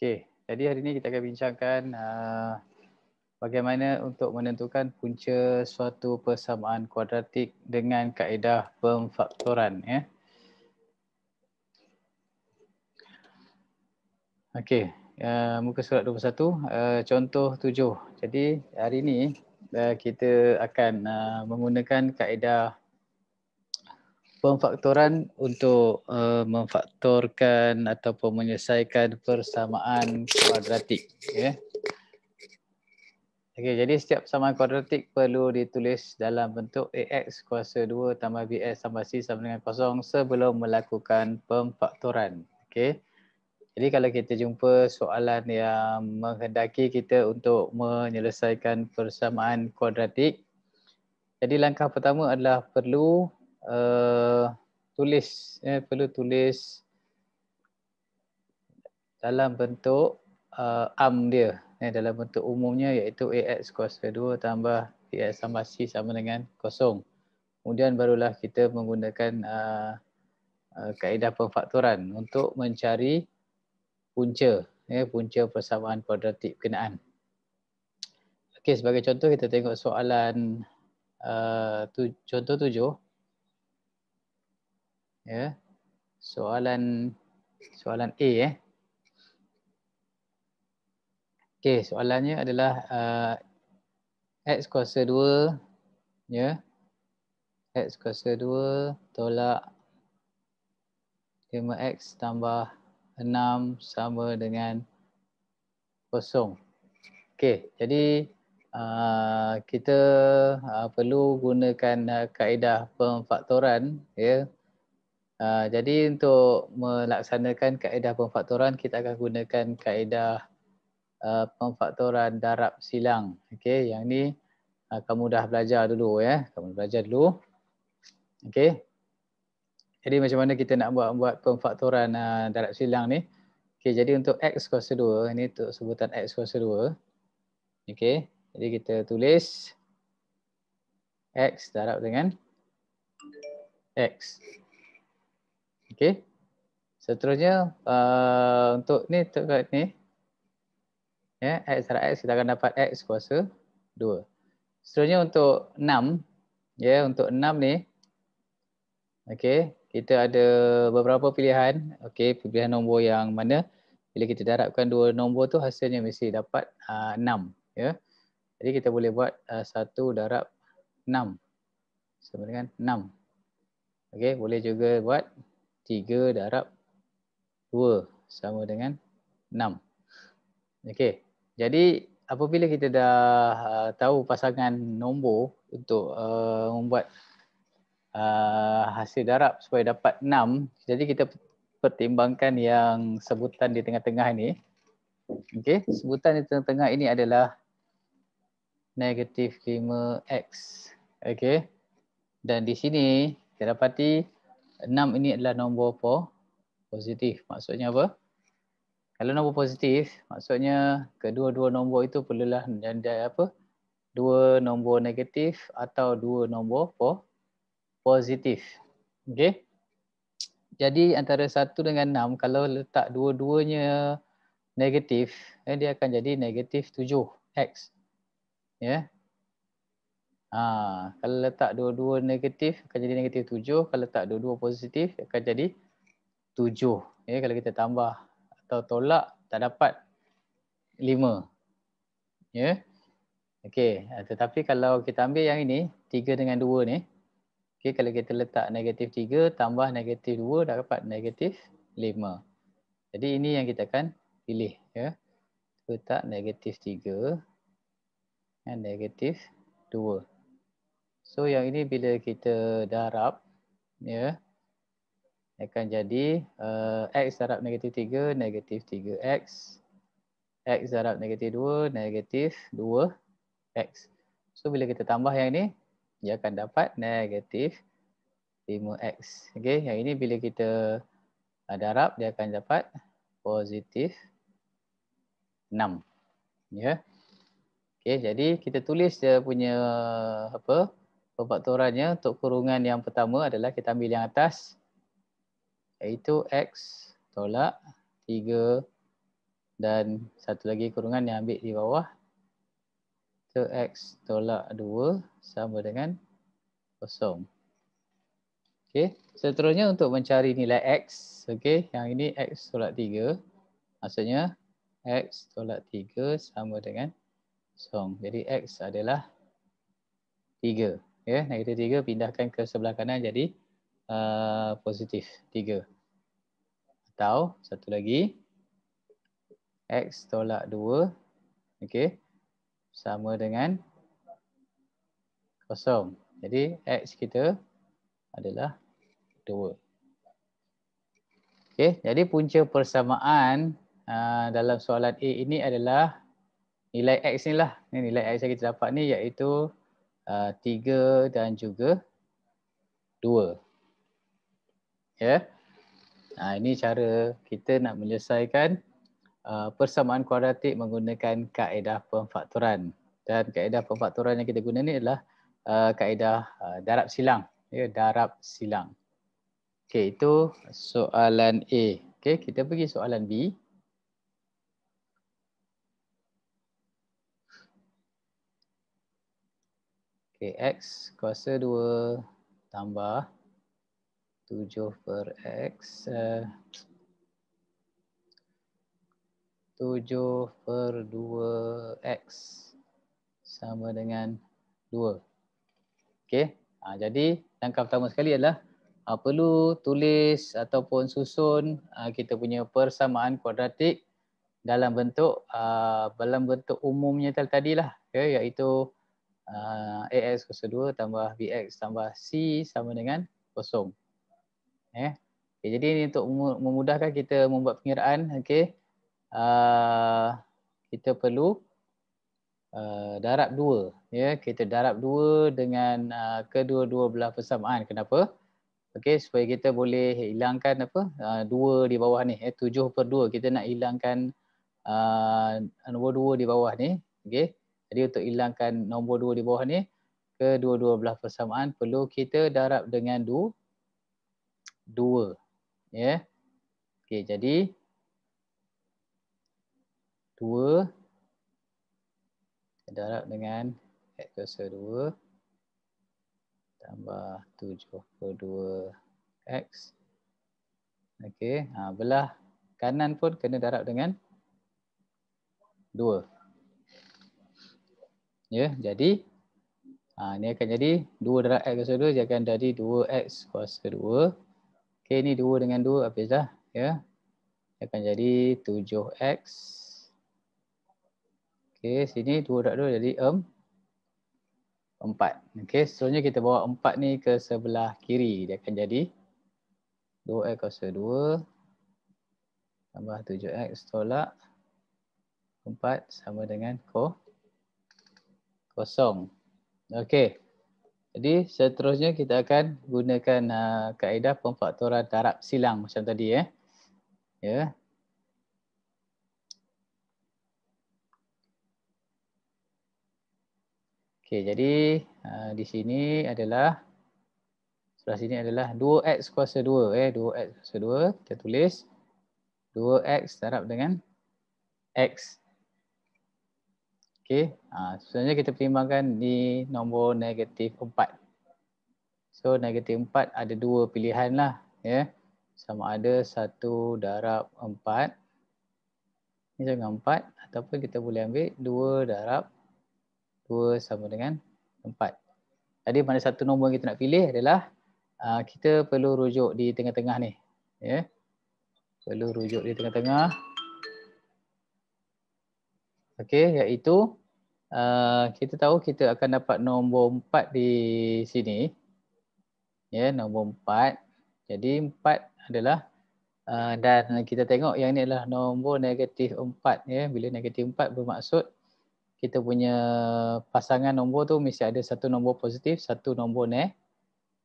Okey, jadi hari ini kita akan bincangkan bagaimana untuk menentukan punca suatu persamaan kuadratik dengan kaedah pemfaktoran, ya. Okey, muka surat 21, contoh 7. Jadi hari ini kita akan menggunakan kaedah pemfaktoran untuk memfaktorkan ataupun menyelesaikan persamaan kuadratik, ya. Okey, jadi setiap persamaan kuadratik perlu ditulis dalam bentuk AX kuasa 2 tambah BX tambah C sama dengan 0 sebelum melakukan pemfaktoran. Okey. Jadi kalau kita jumpa soalan yang menghendaki kita untuk menyelesaikan persamaan kuadratik, jadi langkah pertama adalah perlu tulis dalam bentuk dia, dalam bentuk umumnya iaitu AX kuasa 2 tambah BX tambah C sama dengan 0. Kemudian barulah kita menggunakan kaedah pemfaktoran untuk mencari punca, punca persamaan kuadratik berkenaan. Okey, sebagai contoh kita tengok soalan contoh 7. Ya. Soalan A. Okey, soalannya adalah X kuasa 2, ya. X kuasa 2 tolak 5X tambah 6 sama dengan 0. Okey, jadi kita perlu gunakan kaedah pemfaktoran, ya. Jadi untuk melaksanakan kaedah pemfaktoran kita akan gunakan kaedah pemfaktoran darab silang. Okey, yang ni kamu dah belajar dulu, ya. Kamu belajar dulu. Okey. Jadi macam mana kita nak buat pemfaktoran darab silang ni? Okey, jadi untuk X kuasa 2, ini untuk sebutan X kuasa 2. Okey, jadi kita tulis X darab dengan X. Okey. Seterusnya untuk ni, ya, X darab X kita akan dapat X kuasa 2. Seterusnya untuk 6, ya, untuk 6 ni, okey, kita ada beberapa pilihan. Okey, pilihan nombor yang mana bila kita darabkan dua nombor tu hasilnya mesti dapat 6, ya. Jadi kita boleh buat 1 darab 6 sama dengan 6. Okey, boleh juga buat 3 darab 2 sama dengan 6. Okey. Jadi apabila kita dah tahu pasangan nombor untuk membuat hasil darab supaya dapat 6, jadi kita pertimbangkan yang sebutan di tengah-tengah ini. Okey, sebutan di tengah-tengah ini adalah negatif 5x. Okey. Dan di sini kita dapati 6 ini adalah nombor positif. Maksudnya apa? Kalau nombor positif, maksudnya kedua-dua nombor itu perlulah ada apa? Dua nombor negatif atau dua nombor positif. Okey. Jadi antara 1 dengan 6, kalau letak dua-duanya negatif, dia akan jadi negatif 7x. Ya. Kalau letak dua-dua negatif akan jadi negatif 7, kalau letak dua-dua positif akan jadi 7. Ya, kalau kita tambah atau tolak tak dapat 5. Ya. Okey, tetapi kalau kita ambil yang ini, 3 dengan 2 ni, okey, kalau kita letak negatif 3 tambah negatif 2 dah dapat negatif 5. Jadi ini yang kita akan pilih, ya. Letak negatif 3 dan negatif 2. So yang ini bila kita darab, ya, akan jadi X darab negatif 3, negatif 3X. X darab negatif 2, negatif 2X. So bila kita tambah yang ini, dia akan dapat negatif 5X. Okey, yang ini bila kita darab, dia akan dapat positif 6. Ya. Okey, jadi kita tulis dia punya pemfaktorannya. Untuk kurungan yang pertama adalah kita ambil yang atas, iaitu X tolak 3 dan satu lagi kurungan yang ambil di bawah. So X tolak 2 sama dengan kosong. Okey, seterusnya untuk mencari nilai X, okey, yang ini X tolak 3. Maksudnya X tolak 3 sama dengan kosong. Jadi X adalah 3. Ya, negatif 3 pindahkan ke sebelah kanan jadi positif 3. Atau satu lagi, X tolak 2, okey, sama dengan kosong. Jadi X kita adalah 2. Okey, jadi punca persamaan dalam soalan A ini adalah nilai X ni lah. Nilai X yang kita dapat ni iaitu 3 dan juga 2. Ya. Ini cara kita nak menyelesaikan persamaan kuadratik menggunakan kaedah pemfaktoran. Dan kaedah pemfaktoran yang kita guna ni adalah kaedah darab silang. Ya, darab silang. Okey, itu soalan A. Okey, kita pergi soalan B. Okey, X kuasa 2 tambah 7 per X 7 per 2X sama dengan 2. Okey, jadi langkah pertama sekali adalah perlu tulis ataupun susun kita punya persamaan kuadratik dalam bentuk umumnya tadilah, ya, iaitu AX kuasa 2 tambah BX tambah C sama dengan kosong. Okay, jadi ini untuk memudahkan kita membuat pengiraan, okey. Kita perlu darab 2, ya. Kita darab 2 dengan kedua-dua belah persamaan. Kenapa? Okey, supaya kita boleh hilangkan 2 di bawah ni, 7 per 2. Kita nak hilangkan nombor 2 di bawah ni, okey. Jadi untuk hilangkan nombor 2 di bawah ni, kedua-dua belah persamaan perlu kita darab dengan 2, ya. Okey, jadi 2 darab dengan X kuasa 2 tambah 7 per 2X. Okey, belah kanan pun kena darab dengan 2. Ya, jadi ini akan jadi 2 darab X kuasa 2 dia akan jadi 2X kuasa 2. Okey, ni 2 dengan 2 habis dah, ya. Dia akan jadi 7X. Okey, sini 2 darab 2 jadi 4. Okey, seterusnya kita bawa 4 ni ke sebelah kiri. Dia akan jadi 2X kuasa 2 tambah 7X tolak 4 sama dengan kosong. Okey. Jadi seterusnya kita akan gunakan kaedah pemfaktoran darab silang macam tadi, ya. Okey, jadi di sini adalah sebelah sini adalah 2X kuasa 2, 2X kuasa 2 kita tulis 2X darab dengan X. Okey, sebenarnya kita pertimbangkan di nombor negatif 4. So negatif 4 ada 2 pilihan lah, ya. Sama ada 1 darab 4 ni sama 4 ataupun kita boleh ambil 2 darab 2 sama dengan 4. Jadi mana satu nombor yang kita nak pilih adalah kita perlu rujuk di tengah-tengah ni, ya. Perlu rujuk di tengah-tengah. Okey, iaitu kita tahu kita akan dapat nombor 4 di sini. Ya, nombor 4. Jadi 4 adalah dan kita tengok yang ini adalah nombor negatif 4, ya. Bila negatif 4 bermaksud kita punya pasangan nombor tu mesti ada satu nombor positif, satu nombor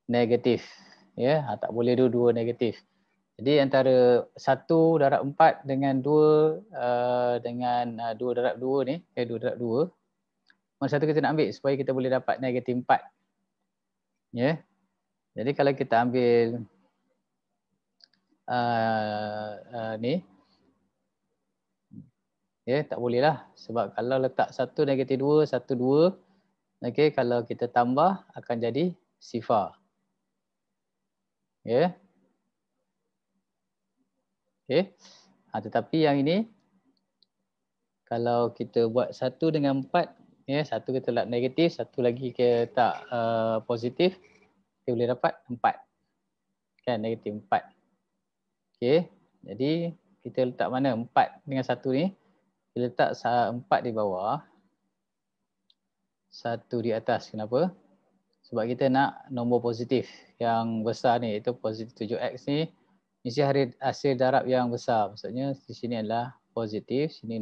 negatif. Ya, tak boleh dua-dua negatif. Jadi antara 1 darab 4 dengan 2 darab 2 ni, 2 darab 2, mana satu kita nak ambil supaya kita boleh dapat negatif 4. Ya. Jadi kalau kita ambil ni Ya, tak boleh lah. Sebab kalau letak 1 negatif 2, 1 2, okey, kalau kita tambah akan jadi sifar. Ya. Okey. Tetapi yang ini kalau kita buat 1 dengan 4, ya, 1 kita letak negatif, 1 lagi kita letak positif, kita boleh dapat 4. Kan, negatif 4. Okey. Jadi kita letak mana 4 dengan 1 ni? Kita letak 4 di bawah, 1 di atas. Kenapa? Sebab kita nak nombor positif yang besar ni, iaitu positif 7x ni mesti hasil darab yang besar. Maksudnya di sini adalah positif, sini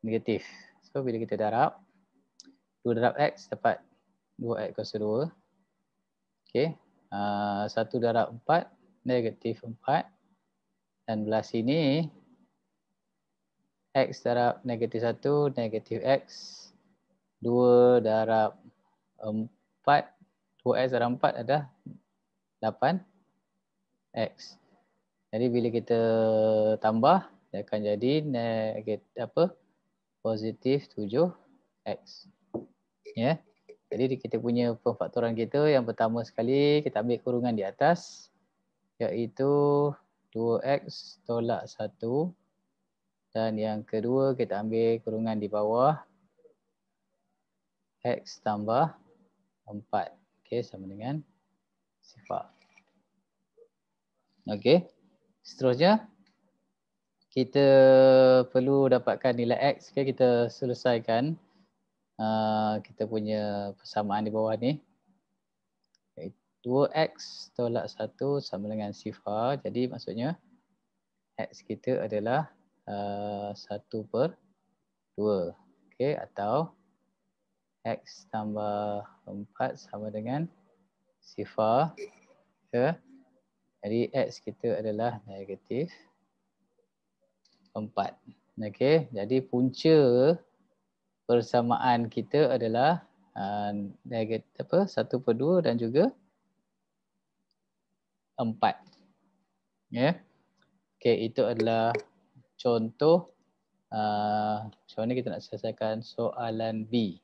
negatif. So bila kita darab 2 darab x dapat 2x kuasa 2. Okey. 1 darab 4 negatif 4. Dan belah sini x darab negatif 1 negatif x. 2 darab 4, 2x darab 4 adalah 8x. Jadi bila kita tambah, dia akan jadi negatif positif 7x. Ya. Jadi kita punya pemfaktoran kita yang pertama sekali kita ambil kurungan di atas, iaitu 2x tolak 1. Dan yang kedua kita ambil kurungan di bawah, x tambah 4. Okey, sama dengan sifar. Okey. Seterusnya kita perlu dapatkan nilai x. Okay, kita selesaikan kita punya persamaan di bawah ni. 2x tolak 1 sama dengan sifar. Jadi maksudnya x kita adalah 1/2. Okey, atau x tambah 4 sama dengan sifar. Ya. Jadi x kita adalah negatif 4. Okey, jadi punca persamaan kita adalah negatif 1/2 dan juga 4. Ya. Okey, itu adalah contoh macam mana kita nak selesaikan soalan B.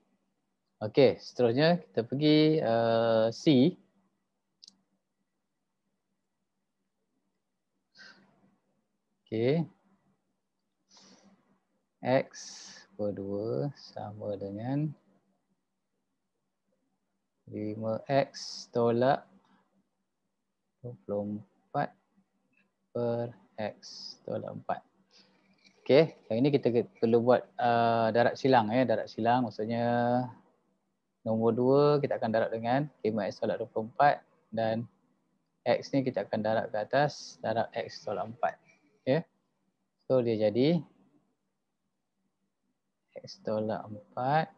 Okey, seterusnya kita pergi C. Okey. X per 2 sama dengan 5x tolak 24 per x tolak 4. Okey, yang ini kita perlu buat darab silang. Darab silang maksudnya nombor 2 kita akan darab dengan 5x tolak 24 dan x ni kita akan darab ke atas, darab x tolak 4. Okay. So dia jadi x tolak 4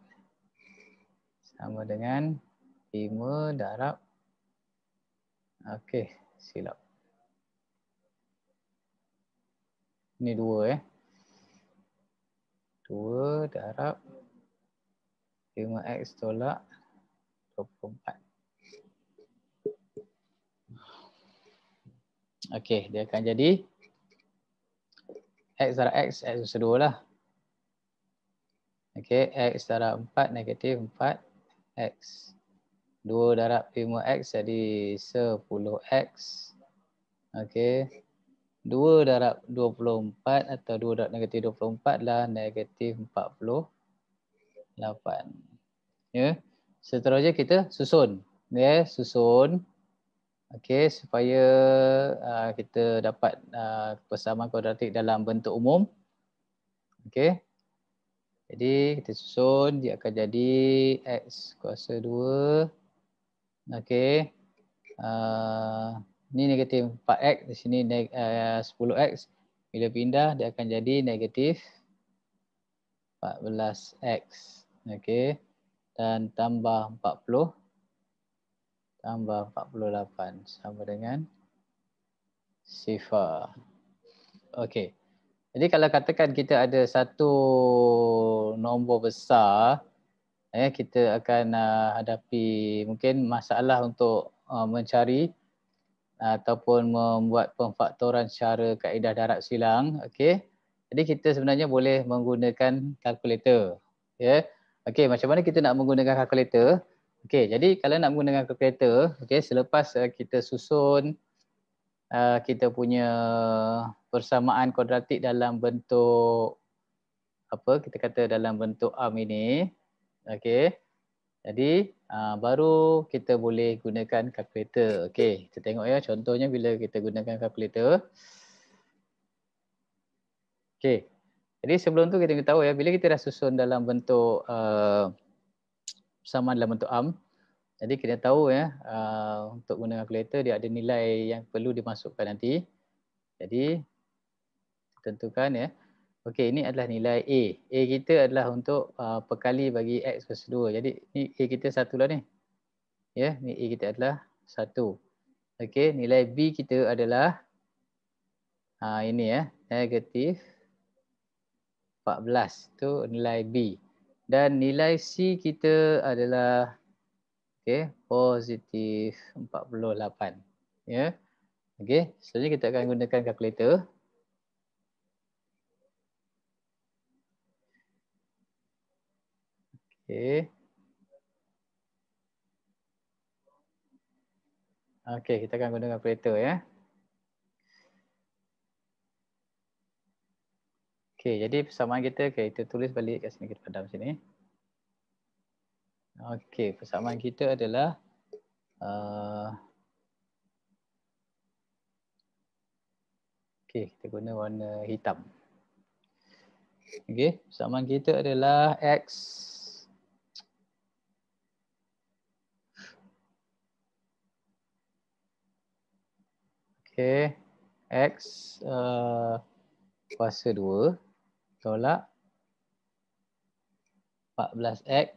sama dengan 5 darab, okey, silap. Ini 2 2 darab 5x tolak 24. Okey, dia akan jadi x darab x, x kuasa 2 lah. Okey, x darab 4 negatif 4x. 2 darab 5x jadi 10x. Okey. 2 darab 24 atau 2 darab negatif 24 adalah negatif 48. Ya. Seterusnya kita susun. Ya, susun. Okey, supaya kita dapat persamaan kuadratik dalam bentuk umum. Okey. Jadi kita susun, dia akan jadi x kuasa 2. Okey. Ni negatif 4x, di sini 10x. Bila pindah dia akan jadi negatif 14x. Okey. Dan tambah 40 tambah 48 sama dengan sifar. Okey. Jadi kalau katakan kita ada satu nombor besar, kita akan hadapi mungkin masalah untuk mencari ataupun membuat pemfaktoran secara kaedah darab silang. Okey. Jadi kita sebenarnya boleh menggunakan kalkulator. Ya. Okey, macam mana kita nak menggunakan kalkulator? Okey, jadi kalau nak menggunakan kalkulator, okey, selepas kita susun kita punya persamaan kuadratik dalam bentuk apa? Kita kata dalam bentuk arm ini. Okey. Jadi baru kita boleh gunakan kalkulator. Okey, kita tengok ya contohnya bila kita gunakan kalkulator. Okey. Jadi sebelum tu kita kena tahu ya bila kita dah susun dalam bentuk persamaan dalam bentuk arm, jadi kita tahu ya untuk guna kalkulator dia ada nilai yang perlu dimasukkan nanti. Jadi tentukan ya. Okey, ini adalah nilai A. A kita adalah untuk perkali bagi X kuasa 2. Jadi ni A kita 1 lah ni. Ya, ni A kita adalah 1. Okey, nilai B kita adalah ini ya, negatif 14. Itu nilai B. Dan nilai C kita adalah positif 48. Ya. Okey, seterusnya kita akan gunakan kalkulator. Okey. Okey, kita akan gunakan kalkulator ya. Okey, jadi persamaan kita, kita tulis balik kat sini, kita padam sini. Okey, persamaan kita adalah okey, kita guna warna hitam. Okey, persamaan kita adalah X X kuasa 2 tolak 14X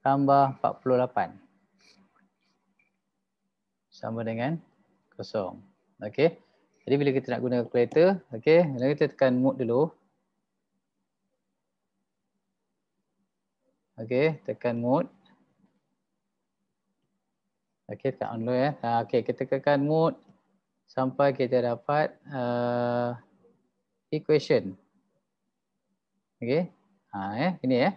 tambah 48 sama dengan 0. Okey. Jadi bila kita nak guna kalkulator, okey, kita tekan mode dulu. Okey, tekan mode. Okey, tekan on dulu ya. Okey, kita tekan mode sampai kita dapat equation. Okey. Ini ya.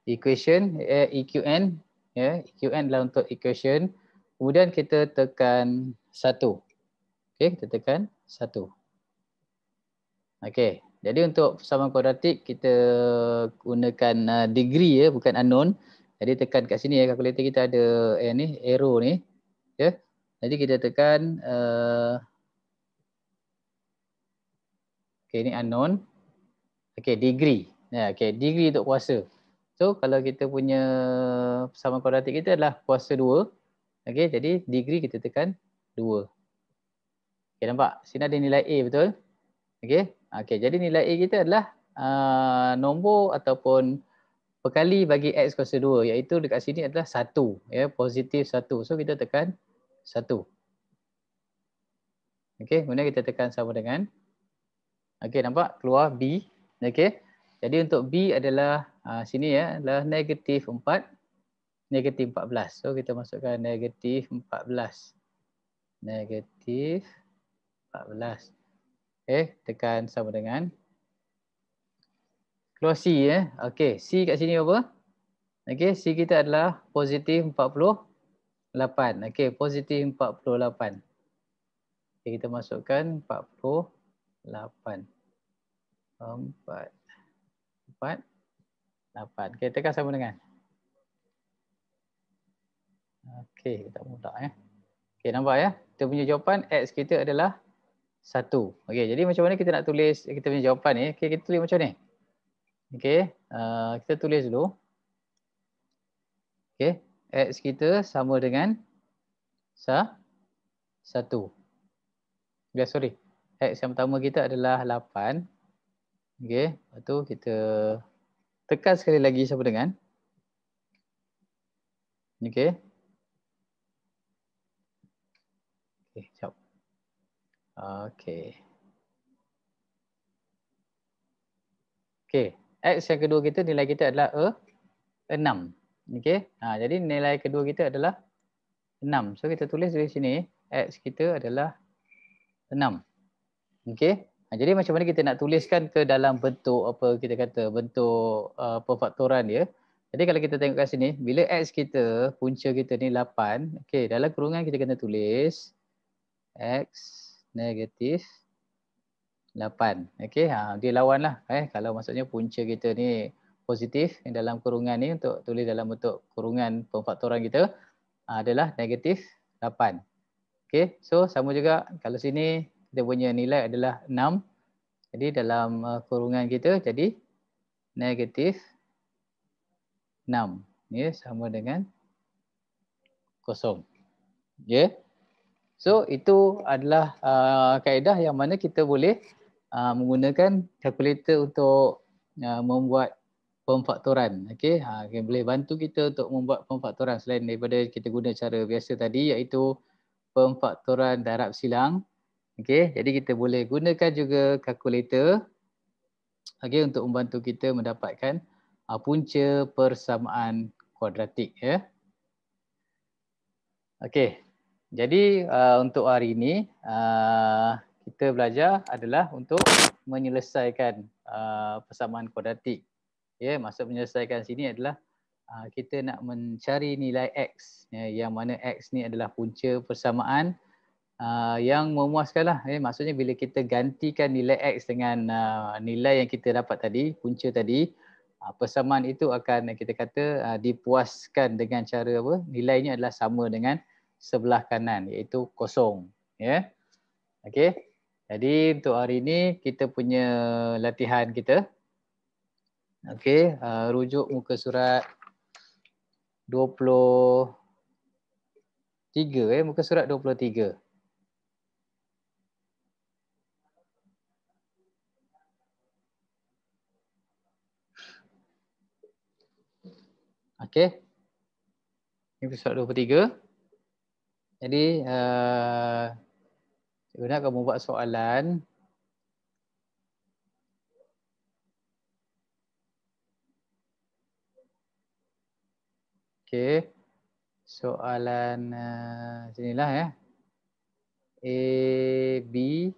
Equation EQN ya, EQN adalah untuk equation. Kemudian kita tekan 1. Okey, kita tekan 1. Okey. Jadi untuk persamaan kuadratik kita gunakan degree ya, bukan unknown. Jadi tekan kat sini ya, kalkulator kita ada ni arrow ni. Ya. Jadi kita tekan okey, ni unknown. Okey, degree. Ya, okey, degree untuk kuasa. So kalau kita punya persamaan kuadratik kita adalah kuasa 2. Okey, jadi degree kita tekan 2. Okey, nampak? Sini ada nilai A, betul? Okey. Okey, jadi nilai A kita adalah nombor ataupun perkali bagi X kuasa 2, iaitu dekat sini adalah 1, ya, positif 1. So kita tekan 1. Okey, kemudian kita tekan sama dengan. Okey, nampak? Keluar B. Okey. Jadi untuk B adalah sini ya, adalah negatif 4, negatif 14. So kita masukkan negatif 14. Negatif 14. Okey, tekan sama dengan. Keluar C ya. Okey, C kat sini apa? Okey, C kita adalah positif 48. Okey, positif 48. Okey, kita masukkan 48. 48. Okey, tekan sama dengan. Okey, tak mudah ya. Okey, nampak ya? Kita punya jawapan X kita adalah 1. Okey, jadi macam mana kita nak tulis kita punya jawapan ni? Okey, kita tulis macam ni. Okey, kita tulis dulu. Okey, X kita sama dengan 1. Sorry. X yang pertama kita adalah 8. Okey, lepas tu kita tekan sekali lagi sama dengan. Okey. Okey, jap. Okey. Okey, X yang kedua kita nilai kita adalah 6. Okey. Jadi nilai kedua kita adalah 6. So kita tulis di sini X kita adalah 6. Okey. Jadi macam mana kita nak tuliskan ke dalam bentuk apa kita kata, bentuk pemfaktoran dia. Jadi kalau kita tengok kat sini, bila X kita, punca kita ni 8, okey, dalam kurungan kita kena tulis X negatif 8. Okey, dia lawan lah. Kalau maksudnya punca kita ni positif, dalam kurungan ni untuk tulis dalam bentuk kurungan pemfaktoran kita adalah negatif 8. Okey, so sama juga kalau sini kita punya nilai adalah 6. Jadi dalam kurungan kita jadi negatif 6. Ya, sama dengan kosong. Ya. So itu adalah kaedah yang mana kita boleh menggunakan kalkulator untuk membuat pemfaktoran. Okey, boleh bantu kita untuk membuat pemfaktoran selain daripada kita guna cara biasa tadi iaitu pemfaktoran darab silang. Okey, jadi kita boleh gunakan juga kalkulator untuk membantu kita mendapatkan punca persamaan kuadratik ya. Okey. Jadi untuk hari ini kita belajar adalah untuk menyelesaikan persamaan kuadratik. Ya, maksud menyelesaikan sini adalah kita nak mencari nilai X yang mana X ni adalah punca persamaan yang memuaskanlah. Maksudnya bila kita gantikan nilai X dengan nilai yang kita dapat tadi, punca tadi, persamaan itu akan kita kata dipuaskan dengan cara apa? Nilainya adalah sama dengan sebelah kanan iaitu kosong. Ya. Okey. Jadi untuk hari ini kita punya latihan kita. Okey, rujuk muka surat 23 muka surat 23. Okey. Ini muka surat 23. Jadi cikgu nak kamu buat soalan. Okey. Soalan sinilah ya. A, B,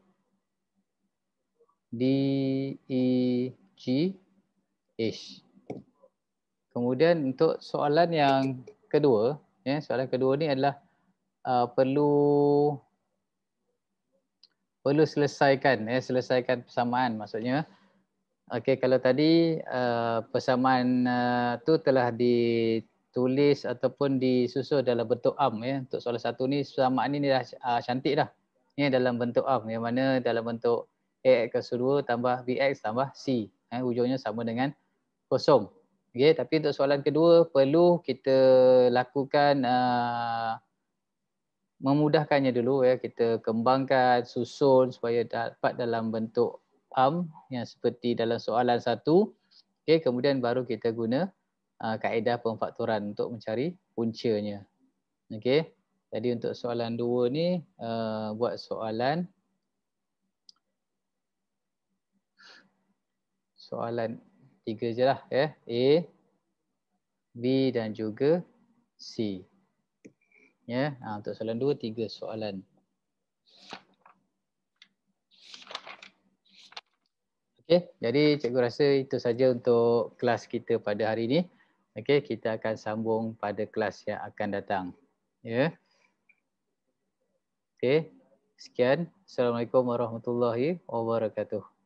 D, E, G, H. Kemudian untuk soalan yang kedua, soalan kedua ni adalah perlu selesaikan selesaikan persamaan. Maksudnya okey, kalau tadi persamaan tu telah ditulis ataupun disusun dalam bentuk am ya. Untuk soalan satu ni persamaan ni dah cantik dah. Ni dalam bentuk am yang mana dalam bentuk ax kuasa 2 tambah bx tambah c. Hujungnya sama dengan kosong. Okey, tapi untuk soalan kedua perlu kita lakukan memudahkannya dulu ya, kita kembangkan, susun supaya dapat dalam bentuk am yang seperti dalam soalan satu. Okey, kemudian baru kita guna kaedah pemfaktoran untuk mencari puncanya. Okey. Jadi untuk soalan 2 ni buat soalan 3 je lah ya. A, B dan juga C. Ya, untuk soalan 2 3 soalan. Okey, jadi cikgu rasa itu saja untuk kelas kita pada hari ini. Okey, kita akan sambung pada kelas yang akan datang. Ya. Okey. Sekian. Assalamualaikum warahmatullahi wabarakatuh.